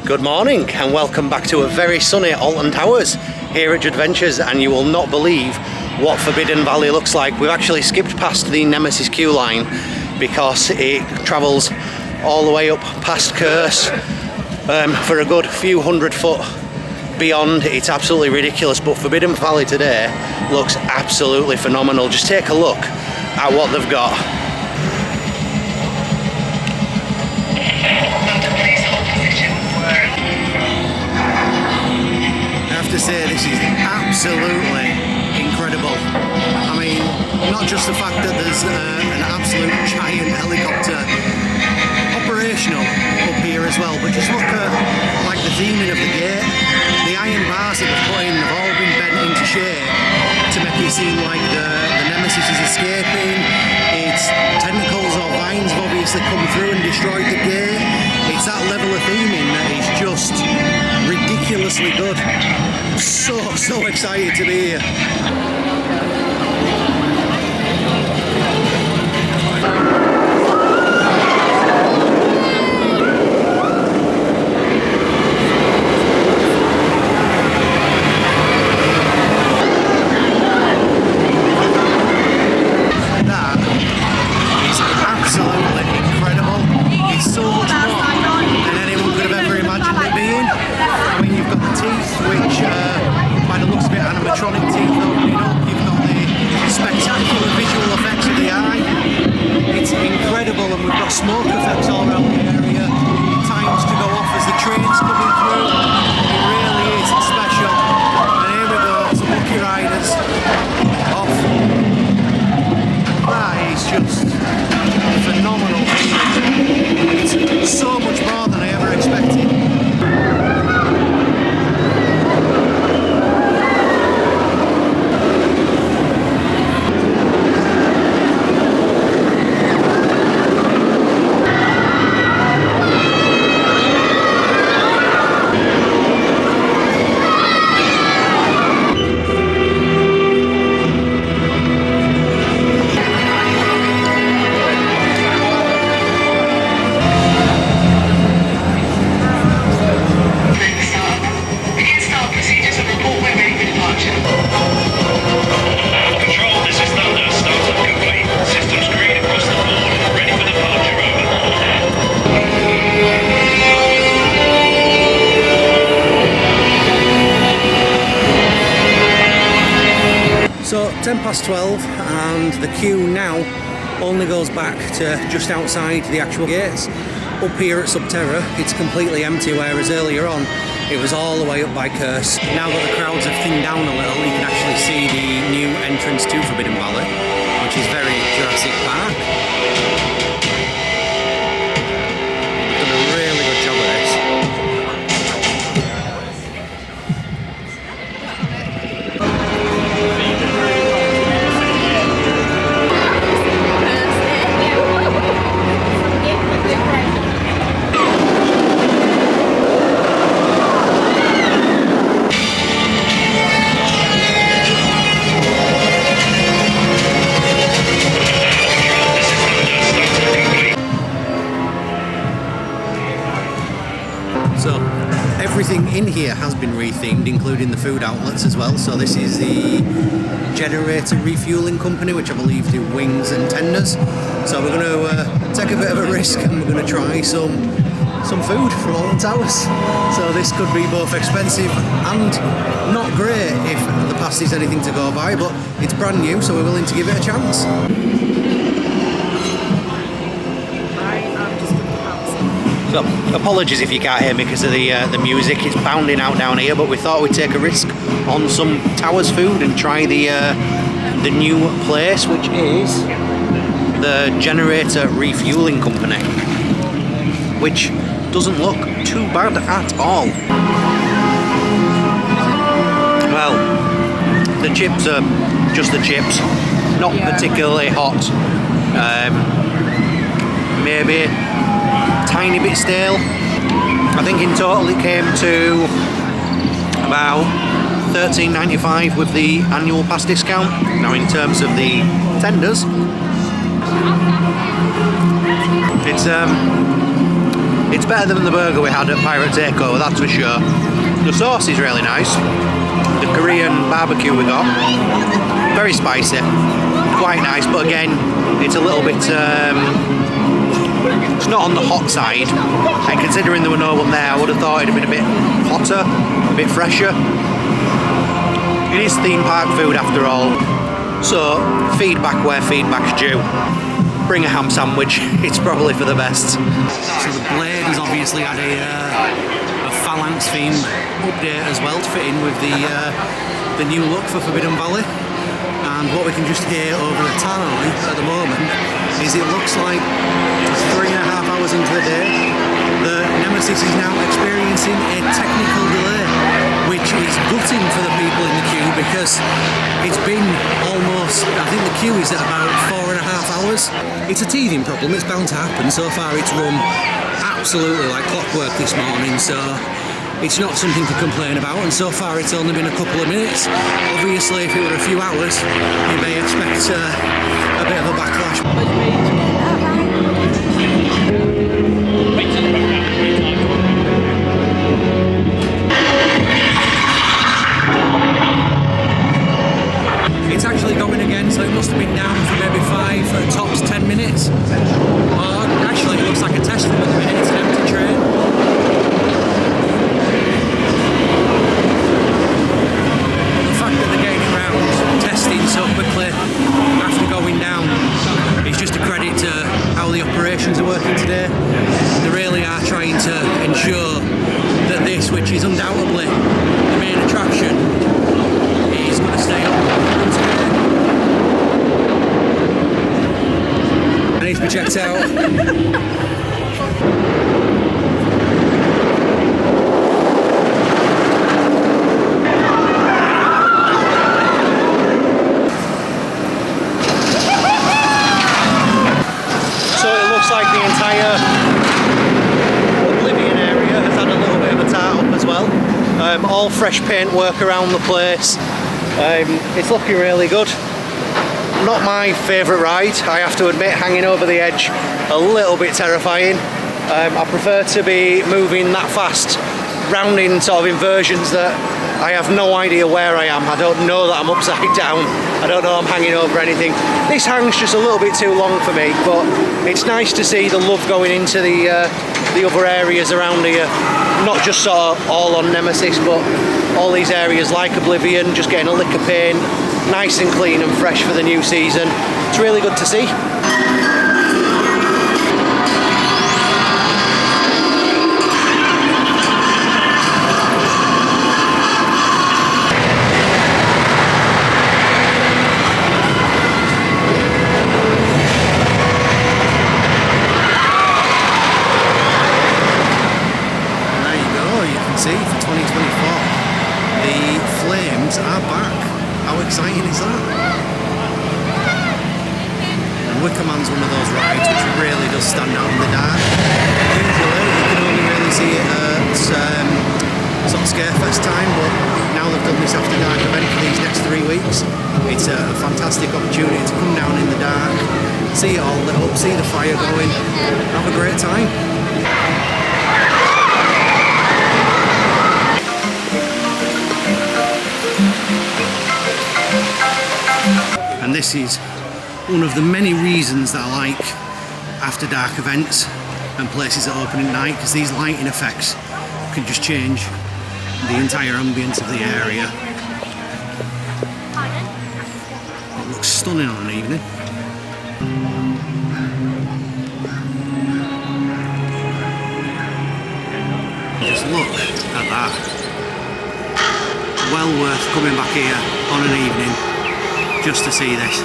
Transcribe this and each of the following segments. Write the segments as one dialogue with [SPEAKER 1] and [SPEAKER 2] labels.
[SPEAKER 1] Good morning and welcome back to a very sunny Alton Towers here at Judventures, and you will not believe what Forbidden Valley looks like. We've actually skipped past the Nemesis queue line because it travels all the way up past Curse for a good few hundred foot beyond. It's absolutely ridiculous, but Forbidden Valley today looks absolutely phenomenal. Just take a look at what they've got. I have to say, this is absolutely incredible. I mean, not just the fact that there's an absolute giant helicopter operational up here as well, but just look at like the theming of the gate. The iron bars that they've put in have all been bent into shape to make it seem like the Nemesis is escaping. Its tentacles or vines have obviously come through and destroyed the gate. It's that level of theming that is just ridiculously good. So excited to be here. Animatronic teeth opening up, you've got the spectacular visual effects of the eye. It's incredible, and we've got smoke effects all around the area. Times to go off as the train's coming through. It really is special. And here we go, some lucky riders off. That is just phenomenal. It's so much more than I ever expected. So 12:10 and the queue now only goes back to just outside the actual gates. Up here at Subterra it's completely empty, whereas earlier on it was all the way up by Curse. Now that the crowds have thinned down a little, you can actually see the new entrance to Forbidden Valley, which is very Jurassic Park. Done a really good job of this. So everything in here has been rethemed, including the food outlets as well. So this is the Generator Refueling Company, which I believe do wings and tenders. So we're going to take a bit of a risk and we're going to try some food from Alton Towers. So this could be both expensive and not great if the past is anything to go by, but it's brand new, so we're willing to give it a chance. So, apologies if you can't hear me because of the music. It's pounding out down here, but we thought we'd take a risk on some Towers food and try the new place, which is the Generator Refueling Company, which doesn't look too bad at all. Well, the chips are just the chips, not particularly hot. Maybe tiny bit stale. I think in total it came to about $13.95 with the annual pass discount. Now in terms of the tenders, it's It's better than the burger we had at Pirate Takeover, that's for sure. The sauce is really nice. The Korean barbecue we got, very spicy, quite nice, but again, it's a little bit, it's not on the hot side, and considering there were no one there, I would have thought it'd have been a bit hotter, a bit fresher. It is theme park food after all, so feedback where feedback's due. Bring a ham sandwich, it's probably for the best. So the Blade has obviously had a phalanx theme update as well to fit in with the new look for Forbidden Valley. And what we can just hear over the tannoy at the moment is it looks like 3.5 hours into the day, the Nemesis is now experiencing a technical delay, which is gutting for the people in the queue because it's been almost, I think the queue is at about 4.5 hours. It's a teething problem, it's bound to happen. So far it's run absolutely like clockwork this morning, so it's not something to complain about, and so far it's only been a couple of minutes. Obviously if it were a few hours you may expect a bit of a backlash. It's actually going again, so it must have been down for maybe 5 at tops 10 minutes. Or actually it looks like a test run at the minute, it's an empty train. So quickly after going down, it's just a credit to how the operations are working today. They really are trying to ensure that this, which is undoubtedly the main attraction, is going to stay up today. It needs to be checked out. Like the entire Oblivion area has had a little bit of a tart up as well. All fresh paint work around the place. It's looking really good. Not my favourite ride, I have to admit, hanging over the edge, a little bit terrifying. I prefer to be moving that fast, rounding sort of inversions that I have no idea where I am. I don't know that I'm upside down. I don't know I'm hanging over anything. This hangs just a little bit too long for me, but it's nice to see the love going into the other areas around here. Not just sort of all on Nemesis, but all these areas like Oblivion, just getting a lick of paint, nice and clean and fresh for the new season. It's really good to see. Wickerman's one of those rides which really does stand out in the dark. Usually you can only really see it at sort of Scarefest time, but now they've done this After Dark event for these next 3 weeks. It's a fantastic opportunity to come down in the dark, see it all lit up, see the fire going, have a great time. And this is one of the many reasons that I like After Dark events and places that open at night, because these lighting effects can just change the entire ambience of the area. It looks stunning on an evening. Just look at that. Well worth coming back here on an evening just to see this.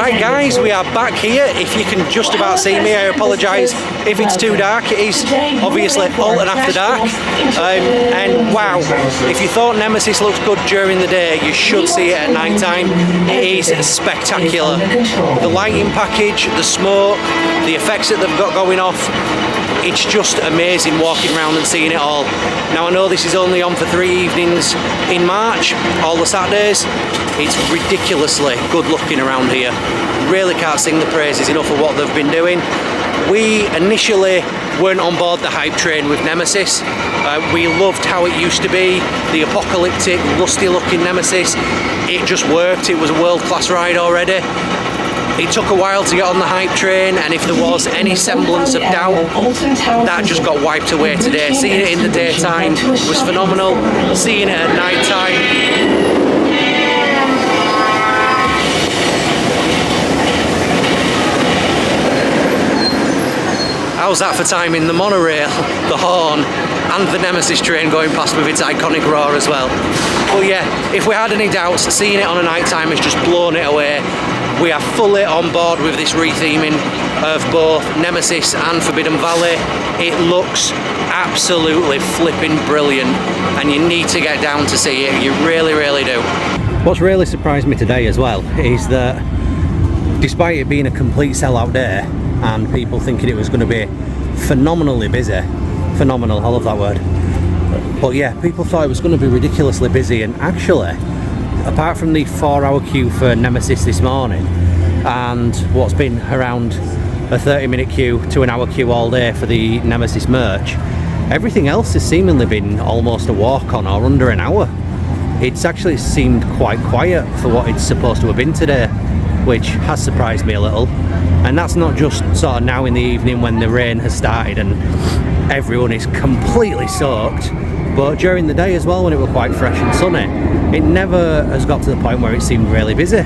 [SPEAKER 2] Right guys, we are back here. If you can just about see me, I apologise if it's too dark. It is obviously Alton After Dark. And wow, if you thought Nemesis looked good during the day, you should see it at night time. It is spectacular. The lighting package, the smoke, the effects that they've got going off, it's just amazing walking around and seeing it all. Now I know this is only on for 3 evenings in March, all the Saturdays. It's ridiculously good looking around here. Really can't sing the praises enough of what they've been doing. We initially weren't on board the hype train with Nemesis. We loved how it used to be, the apocalyptic, lusty looking Nemesis. It just worked, it was a world-class ride already. It took a while to get on the hype train, and if there was any semblance of doubt, that just got wiped away today. Seeing it in the daytime was phenomenal. Seeing it at night time, how's that for timing the monorail, the horn, and the Nemesis train going past with its iconic roar as well. But yeah, if we had any doubts, seeing it on a night time has just blown it away. We are fully on board with this retheming of both Nemesis and Forbidden Valley. It looks absolutely flipping brilliant, and you need to get down to see it. You really, really do. What's really surprised me today as well is that despite it being a complete sellout day and people thinking it was going to be phenomenally busy, phenomenal, I love that word, but yeah, people thought it was going to be ridiculously busy, and actually, apart from the 4-hour queue for Nemesis this morning and what's been around a 30-minute queue to an hour queue all day for the Nemesis merch, everything else has seemingly been almost a walk-on or under an hour. It's actually seemed quite quiet for what it's supposed to have been today, which has surprised me a little. And that's not just sort of now in the evening when the rain has started and everyone is completely soaked, but during the day as well when it was quite fresh and sunny. It never has got to the point where it seemed really busy.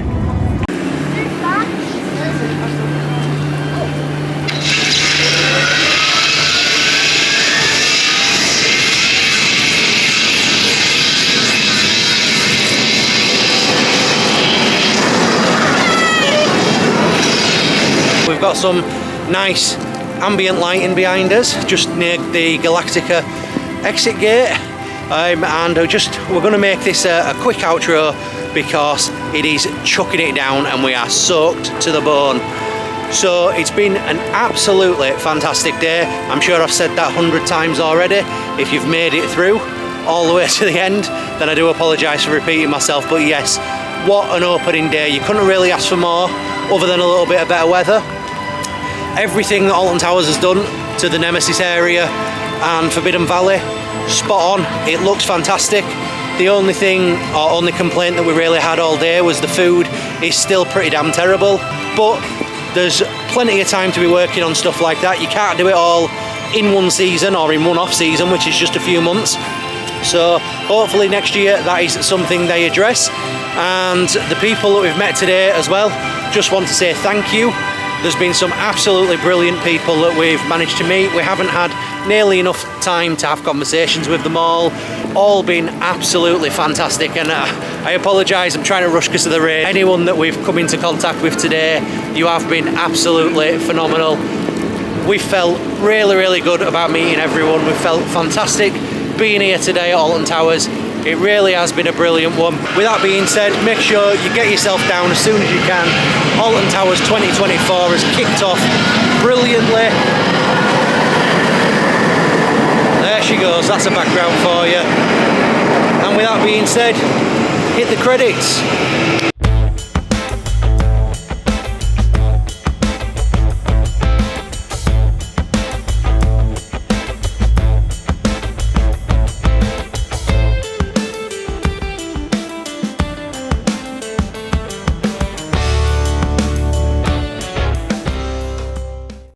[SPEAKER 2] We've got some nice ambient lighting behind us just near the Galactica exit gate, and we're going to make this a quick outro because it is chucking it down and we are soaked to the bone. So it's been an absolutely fantastic day. I'm sure I've said that 100 times already. If you've made it through all the way to the end, then I do apologise for repeating myself, but yes, what an opening day. You couldn't really ask for more other than a little bit of better weather. Everything that Alton Towers has done to the Nemesis area and Forbidden Valley, spot on. It looks fantastic. The only thing or only complaint that we really had all day was the food is still pretty damn terrible, but there's plenty of time to be working on stuff like that. You can't do it all in one season or in one off season, which is just a few months. So hopefully next year that is something they address. And the people that we've met today as well, just want to say thank you. There's been some absolutely brilliant people that we've managed to meet. We haven't had nearly enough time to have conversations with them all been absolutely fantastic, and I apologise, I'm trying to rush because of the rain. Anyone that we've come into contact with today, you have been absolutely phenomenal. We felt really, really good about meeting everyone. We felt fantastic being here today at Alton Towers. It really has been a brilliant one. With that being said, make sure you get yourself down as soon as you can. Alton Towers 2024 has kicked off brilliantly. There she goes, that's a background for you. And with that being said, hit the credits.